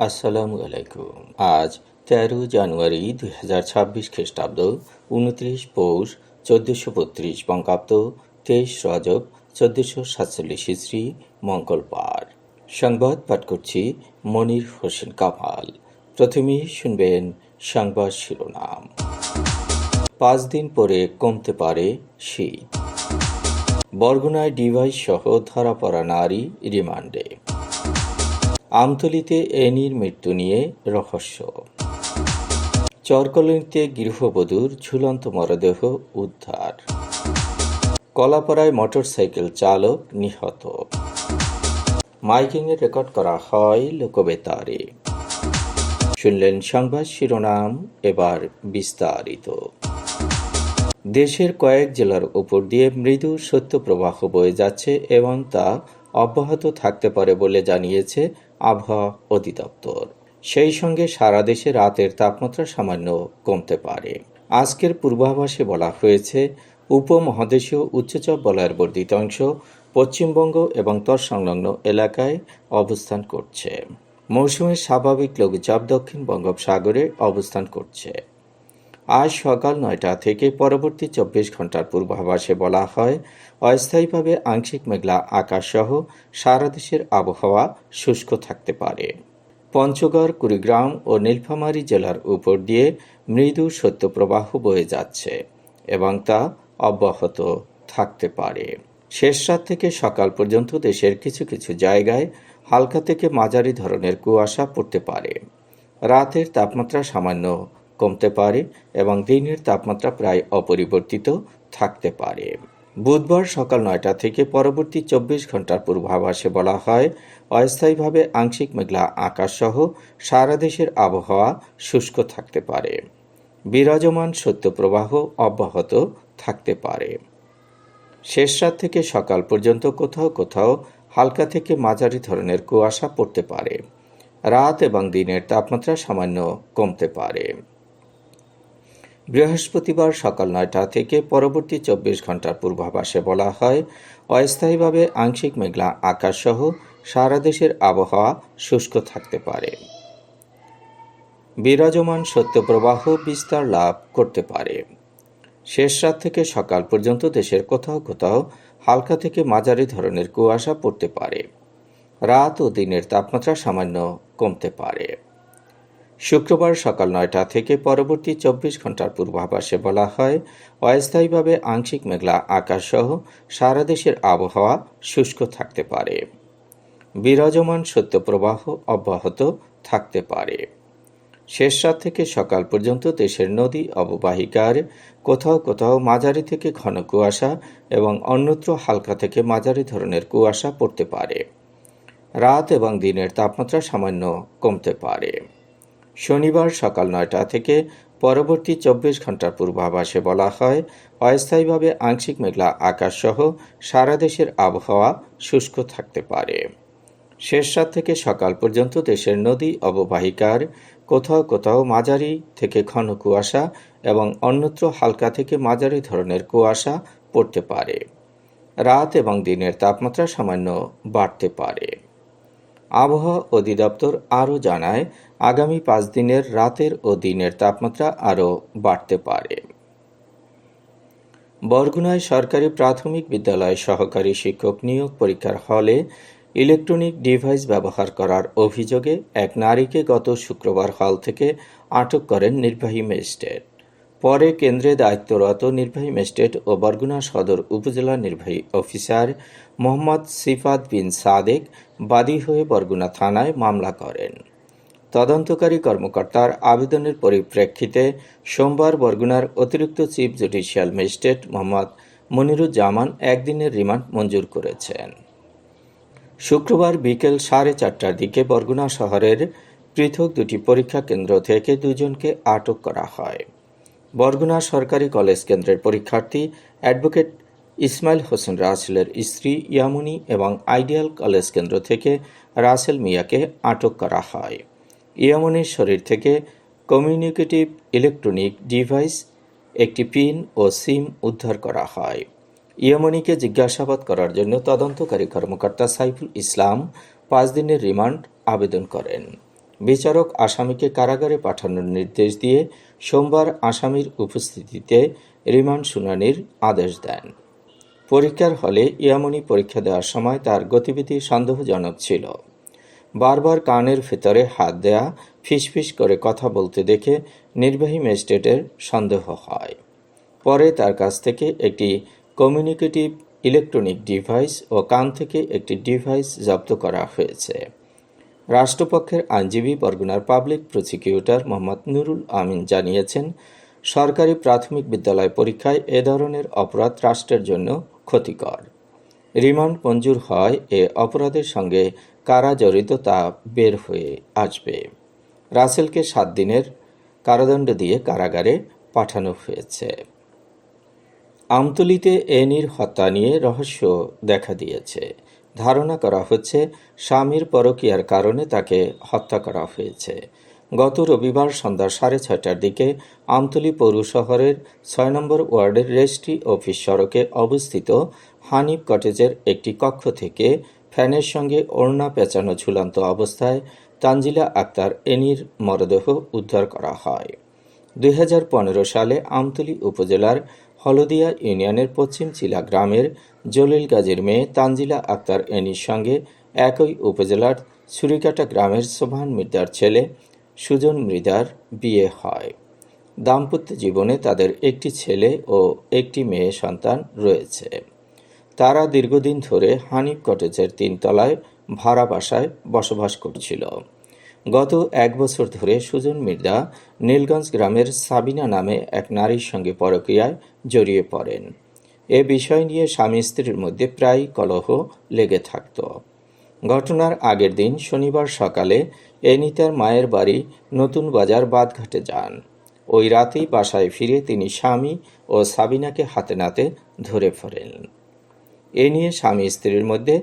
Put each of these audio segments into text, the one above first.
আসসালামু আলাইকুম। আজ ১৩ জানুয়ারি ২০২৬ খ্রিস্টাব্দ, ২৯ পৌষ ১৪৩২ বঙ্গাব্দ, ২৩ রজব ১৪৪৭ হিজরি, মঙ্গলবার। সংবাদ পাঠ করছি মনির হোসেন কামাল। প্রথমেই শুনবেন সংবাদ শিরোনাম। ৫ দিন পরে কমতে পারে শীত। বরগুনায় ডিভাইস সহ ধরা পড়া নারী রিমান্ডে। আমতলীতে এনির মৃত্যু নিয়ে রহস্য। চরকলনীতে গৃহবধূর ঝুলন্ত মরদেহ উদ্ধার। কলাপাড়ায় মোটরসাইকেল চালক নিহত। মাইকিংয়ে রেকর্ড করা হয় লোকবেতারে। শুনলেন সংবাদ শিরোনাম, এবার বিস্তারিত। দেশের কয়েক জেলার উপর দিয়ে মৃদু শৈত্যপ্রবাহ বয়ে যাচ্ছে এবং তা অব্যাহত থাকতে পারে বলে জানিয়েছে আবহাওয়া অধিদপ্তর। সেই সঙ্গে সারা দেশে রাতের তাপমাত্রা সামান্য কমতে পারে। আজকের পূর্বাভাসে বলা হয়েছে, উপমহাদেশীয় উচ্চচাপ বলয়ের বর্ধিত অংশ পশ্চিমবঙ্গ এবং তৎসংলগ্ন এলাকায় অবস্থান করছে। মৌসুমের স্বাভাবিক লঘুচাপ দক্ষিণ বঙ্গোপসাগরে অবস্থান করছে। আজ সকাল ৯টা থেকে পরবর্তী ২৪ ঘন্টার পূর্বাভাসে বলা হয়, অস্থায়ীভাবে আংশিক মেঘলা আকাশসহ সারা দেশের আবহাওয়া শুষ্ক থাকতে পারে। পঞ্চগড়, কুড়িগ্রাম ও নীলফামারী জেলার উপর দিয়ে মৃদু শৈত্যপ্রবাহ বয়ে যাচ্ছে এবং তা অব্যাহত থাকতে পারে। শেষ রাত থেকে সকাল পর্যন্ত দেশের কিছু কিছু জায়গায় হালকা থেকে মাঝারি ধরনের কুয়াশা পড়তে পারে। রাতের তাপমাত্রা সামান্য কমতে পারে এবং দিনের তাপমাত্রা প্রায় অপরিবর্তিত থাকতে পারে। বুধবার সকাল ৯টা থেকে পরবর্তী ২৪ ঘন্টার পূর্বাভাসে বলা হয়, অস্থায়ীভাবে আংশিক মেঘলা আকাশসহ সারা দেশের আবহাওয়া শুষ্ক থাকতে পারে। বিরাজমান শৈত্যপ্রবাহ অব্যাহত থাকতে পারে। শেষ রাত থেকে সকাল পর্যন্ত কোথাও কোথাও হালকা থেকে মাঝারি ধরনের কুয়াশা পড়তে পারে। রাত এবং দিনের তাপমাত্রা সামান্য কমতে পারে। বৃহস্পতিবার সকাল ৯টা থেকে পরবর্তী ২৪ ঘন্টার পূর্বাভাসে বলা হয়, অস্থায়ীভাবে আংশিক মেঘলা আকাশসহ সারা দেশের আবহাওয়া শুষ্ক থাকতে পারে। বিরাজমান শৈত্যপ্রবাহ বিস্তার লাভ করতে পারে। শেষ রাত থেকে সকাল পর্যন্ত দেশের কোথাও কোথাও হালকা থেকে মাঝারি ধরনের কুয়াশা পড়তে পারে। রাত ও দিনের তাপমাত্রা সামান্য কমতে পারে। শুক্রবার সকাল ৯টা থেকে পরবর্তী ২৪ ঘন্টার পূর্বাভাসে বলা হয়, অস্থায়ীভাবে আংশিক মেঘলা আকাশসহ সারা দেশের আবহাওয়া শুষ্ক থাকতে পারে। বিরাজমান শৈত্যপ্রবাহ অব্যাহত থাকতে পারে। শেষ রাত থেকে সকাল পর্যন্ত দেশের নদী অববাহিকার কোথাও কোথাও মাঝারি থেকে ঘন কুয়াশা এবং অন্যত্র হালকা থেকে মাঝারি ধরনের কুয়াশা পড়তে পারে। রাত এবং দিনের তাপমাত্রা সামান্য কমতে পারে। শনিবার সকাল ৯টা থেকে পরবর্তী ২৪ ঘন্টার পূর্বাভাসে বলা হয়, অস্থায়ীভাবে আংশিক মেঘলা আকাশসহ সারা দেশের আবহাওয়া শুষ্ক থাকতে পারে। শেষ রাত থেকে সকাল পর্যন্ত দেশের নদী অববাহিকার কোথাও কোথাও মাঝারি থেকে ঘন কুয়াশা এবং অন্যত্র হালকা থেকে মাঝারি ধরনের কুয়াশা পড়তে পারে। রাত এবং দিনের তাপমাত্রা সামান্য বাড়তে পারে। আবহাওয়া অধিদপ্তর আরও জানায়, আগামী ৫ দিনের রাতের ও দিনের তাপমাত্রা আরও বাড়তে পারে। বরগুনায় সরকারি প্রাথমিক বিদ্যালয় সহকারী শিক্ষক নিয়োগ পরীক্ষার হলে ইলেকট্রনিক ডিভাইস ব্যবহার করার অভিযোগে এক নারীকে গত শুক্রবার হল থেকে আটক করেন নির্বাহী ম্যাজিস্ট্রেট। পরে কেন্দ্রে দায়িত্বরত নির্বাহী ম্যাজিস্ট্রেট ও বরগুনা সদর উপজেলা নির্বাহী অফিসার মোহাম্মদ সিফাত বিন সাদেক বাদী হয়ে বরগুনা থানায় মামলা করেন। তদন্তকারী কর্মকর্তার আবেদনের পরিপ্রেক্ষিতে সোমবার বরগুনার অতিরিক্ত chief judicial magistrate Mohammad Moniruzzaman একদিনের রিমান্ড মঞ্জুর করেছেন। শুক্রবার বিকেল 4:30টার দিকে বরগুনা শহরের পৃথক দুটি পরীক্ষা কেন্দ্র থেকে দুজনকে আটক করা হয়। বরগুনা সরকারি কলেজ কেন্দ্রের পরীক্ষার্থী অ্যাডভোকেট ইসমাইল হোসেন রাসেলের স্ত্রী ইয়ামুনি এবং আইডিয়াল কলেজ কেন্দ্র থেকে রাসেল মিয়াকে আটক করা হয়। ইয়ামুনির শরীর থেকে কমিউনিকেটিভ ইলেকট্রনিক ডিভাইস, একটি পিন ও সিম উদ্ধার করা হয়। ইয়ামনিকে জিজ্ঞাসাবাদ করার জন্য তদন্তকারী কর্মকর্তা সাইফুল ইসলাম 5 দিনের রিমান্ড আবেদন করেন। বিচারক আসামিকে কারাগারে পাঠানোর নির্দেশ দিয়ে সোমবার আসামির উপস্থিতিতে রিমান্ড শুনানির আদেশ দেন। পরীক্ষার হলে ইয়ামুনি পরীক্ষা দেওয়ার সময় তার গতিবিধি সন্দেহজনক ছিল। বারবার কানের ভেতরে হাত দেয়া, ফিসফিস করে কথা বলতে দেখে নির্বাহী ম্যাজিস্ট্রেটের সন্দেহ হয়। পরে তার কাছ থেকে একটি কমিউনিকেটিভ ইলেকট্রনিক ডিভাইস ও কান থেকে একটি ডিভাইস জব্দ করা হয়েছে। রাষ্ট্রপক্ষের আইনজীবী বরগুনার পাবলিক প্রসিকিউটর মোহাম্মদ নুরুল আমিন জানিয়েছেন, সরকারি প্রাথমিক বিদ্যালয় পরীক্ষায় এ ধরনের অপরাধ রাষ্ট্রের জন্য ক্ষতিকর। রিমান্ড মঞ্জুর হয় এ অপরাধের সঙ্গে কারা জড়িত তা বের হয়ে আসবে। রাসেলকে 7 দিনের কারাদণ্ড দিয়ে কারাগারে পাঠানো হয়েছে। আমতলীতে এনির হত্যা নিয়ে রহস্য দেখা দিয়েছে। ধারণা করা হচ্ছে স্বামীর পরকীয়ার কারণে তাকে হত্যা করা হয়েছে। গত রবিবার সন্ধ্যা 6:30টার দিকে আমতলী পৌর শহরের 6 নম্বর ওয়ার্ডের রেজিস্ট্রি অফিস সড়কে অবস্থিত হানিফ কটেজের একটি কক্ষ থেকে ফ্যানের সঙ্গে ওড়না পেঁচানো ঝুলন্ত অবস্থায় তানজিলা আক্তার এনির মরদেহ উদ্ধার করা হয়। 2015 সালে আমতলী উপজেলার হলদিয়া ইউনিয়নের পশ্চিম চিলা গ্রামের জলিল গাজীর মেয়ে তানজিলা আক্তার এনির সঙ্গে একই উপজেলার ছুরিকাটা গ্রামের সোবহান মৃধার ছেলে সুজন মৃধার বিয়ে হয়। দাম্পত্য জীবনে তাদের একটি ছেলে ও একটি মেয়ে সন্তান রয়েছে। তারা দীর্ঘদিন ধরে হানিফ কটেজের 3 তলায় ভাড়া বাসায় বসবাস করছিল। গত 1 বছর ধরে সুজন মৃধা নীলগঞ্জ গ্রামের সাবিনা নামে এক নারীর সঙ্গে পরকীয়ায় জড়িয়ে পড়েন। এ বিষয় নিয়ে স্বামী স্ত্রীর মধ্যে প্রায় কলহ লেগে থাকত। ঘটনার আগের দিন শনিবার সকালে এনি তার মায়ের বাড়ি নতুন বাজার বাদঘাটে যান। ওই রাতেই বাসায় ফিরে তিনি স্বামী ও সাবিনাকে হাতে নাতে ধরে ফেলেন। এ নিয়ে স্বামী স্ত্রীর মধ্যে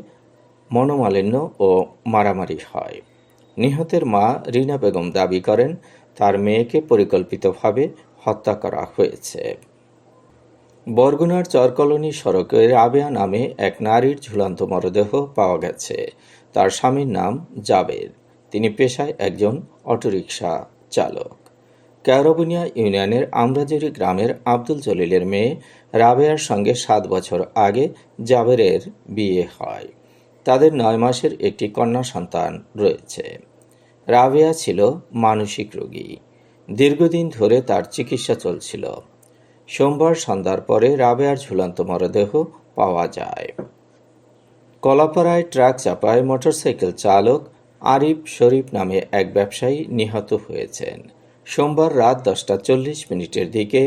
মনোমালিন্য ও মারামারি হয়। নিহতের মা রিনা বেগম দাবি করেন, তার মেয়েকে পরিকল্পিতভাবে হত্যা করা হয়েছে। বরগুনার চরকলোনি সড়কে রাবেয়া নামে এক নারীর ঝুলন্ত মরদেহ পাওয়া গেছে। তার স্বামীর নাম জাবের। তিনি পেশায় একজন অটোরিকশা চালক। কেওড়াবুনিয়া ইউনিয়নের আমরাজুরি গ্রামের আব্দুল জলিলের মেয়ে রাবেয়ার সঙ্গে 7 বছর আগে জাবেরের বিয়ে হয়। তাদের 9 মাসের একটি কন্যা সন্তান রয়েছে। রাবেয়া ছিল মানসিক রোগী। দীর্ঘদিন ধরে তার চিকিৎসা চলছিল। সোমবার সন্ধ্যার পরে রাবেয়ার ঝুলন্ত মরদেহ পাওয়া যায়। কলাপাড়ায় ট্রাক চাপায় মোটরসাইকেল চালক আরিফ শরীফ নামে এক ব্যবসায়ী নিহত হয়েছেন। সোমবার রাত 10:40 দিকে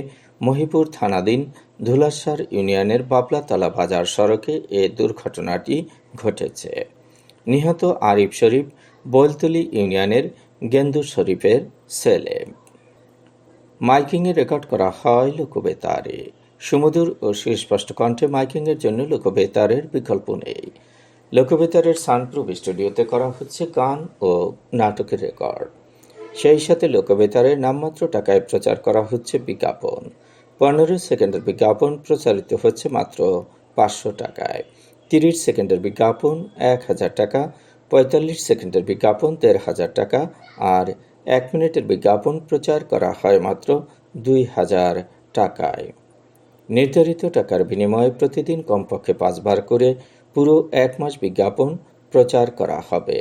মহিপুর থানাধীন ধুলাসার ইউনিয়নের বাবলাতলা বাজার সড়কে এ দুর্ঘটনাটি ঘটেছে। নিহত আরিফ শরীফ বৈলতলী ইউনিয়নের গেন্দু শরীফের ছেলে। মাইকিংয়ে রেকর্ড করা হয় লোকবেতারে। সুমধুর ও সুস্পষ্ট কণ্ঠে মাইকিংয়ের জন্য লোকবেতারের বিকল্প নেই। লোকবেতারের সাউন্ডপ্রুফ স্টুডিওতে করা হচ্ছে গান ও নাটকের রেকর্ড। সেই সাথে লোকবেতারের নামমাত্র টাকায় প্রচার করা হচ্ছে বিজ্ঞাপন। 15 সেকেন্ডের বিজ্ঞাপন প্রচারিত হচ্ছে মাত্র 500 টাকায়। 30 সেকেন্ডের বিজ্ঞাপন 1000 টাকা, 45 সেকেন্ডের বিজ্ঞাপন 1500 টাকা আর 1 মিনিটের বিজ্ঞাপন প্রচার করা হয় মাত্র 2000 টাকায়। নির্ধারিত টাকার বিনিময়ে প্রতিদিন কমপক্ষে 5 বার করে পুরো 1 মাস বিজ্ঞাপন প্রচার করা হবে।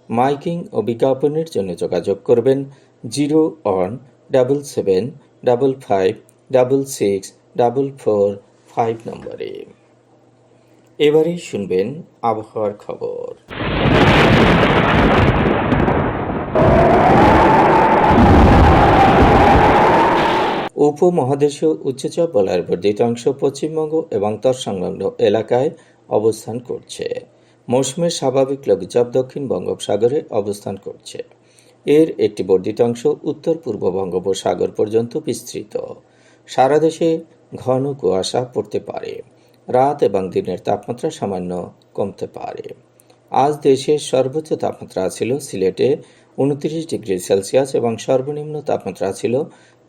মাইকিং ও বিজ্ঞাপনের জন্য যোগাযোগ করবেন 01-7755-6644 নম্বরে। এবারে শুনবেন আবহাওয়ার খবর। উপমহাদেশীয় উচ্চচাপ বলয়ের বর্ধিত অংশ পশ্চিমবঙ্গ এবং তৎসংলগ্ন এলাকায় অবস্থান করছে। মৌসুমের স্বাভাবিক লঘুচাপ দক্ষিণ বঙ্গোপসাগরে অবস্থান করছে। এর একটি বর্ধিত অংশ উত্তর পূর্ব বঙ্গোপসাগর পর্যন্ত বিস্তৃত। সারা দেশে ঘন কুয়াশা পড়তে পারে। রাত এবং দিনের তাপমাত্রা সামান্য কমতে পারে। আজ দেশের সর্বোচ্চ তাপমাত্রা ছিল সিলেটে 29 ডিগ্রি সেলসিয়াস এবং সর্বনিম্ন তাপমাত্রা ছিল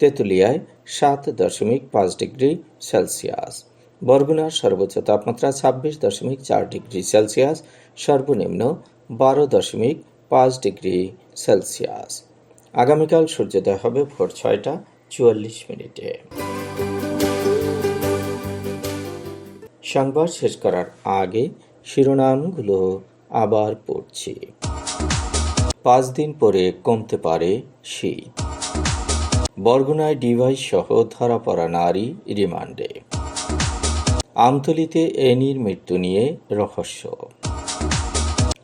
তেঁতুলিয়ায় 7.5 ডিগ্রি সেলসিয়াস। বরগুনার সর্বোচ্চ তাপমাত্রা 26.4 ডিগ্রি সেলসিয়াস, সর্বনিম্ন 5°C। আগামীকাল সূর্যোদয় হবে ভোর 6:44। সংবাদ শেষ করার আগে শিরোনামগুলো আবার পড়ছি। 5 দিন পরে কমতে পারে শীত। বরগুনায় ডিভাইস সহ ধরা পড়া নারী রিমান্ডে। আমতলীতে এনির মৃত্যু নিয়ে রহস্য।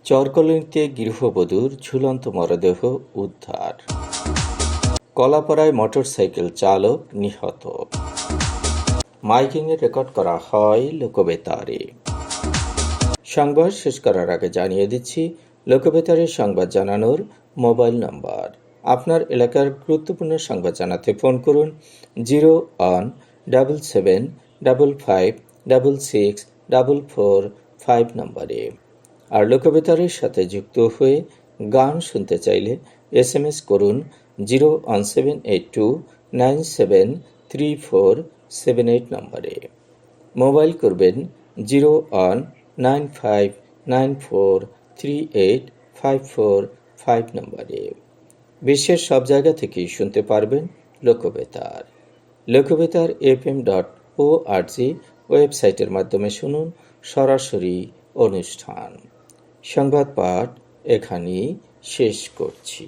চরকলনিতে গৃহবধূর ঝুলন্ত মরদেহ উদ্ধার। কলাপাড়ায় মোটরসাইকেল চালক নিহত। মাইকিংয়ে রেকর্ড করা হয় লোকবেতারে। সংবাদ শেষ করার আগে জানিয়ে দিচ্ছি লোকবেতারে সংবাদ জানানোর মোবাইল নম্বর। আপনার এলাকার গুরুত্বপূর্ণ সংবাদ জানাতে ফোন করুন 017755664445 নম্বরে। আর লোকবেতারের সাথে যুক্ত হয়ে গান শুনতে চাইলে SMS করুন 01782973478 নম্বরে। মোবাইল করবেন 0195943854 নম্বরে। বিশ্বের সব জায়গা থেকেই শুনতে পারবেন লোকবেতার। লোকবেতার FM.org ওয়েবসাইটের মাধ্যমে শুনুন সরাসরি অনুষ্ঠান। সংবাদ পাঠ এখানেই শেষ করছি।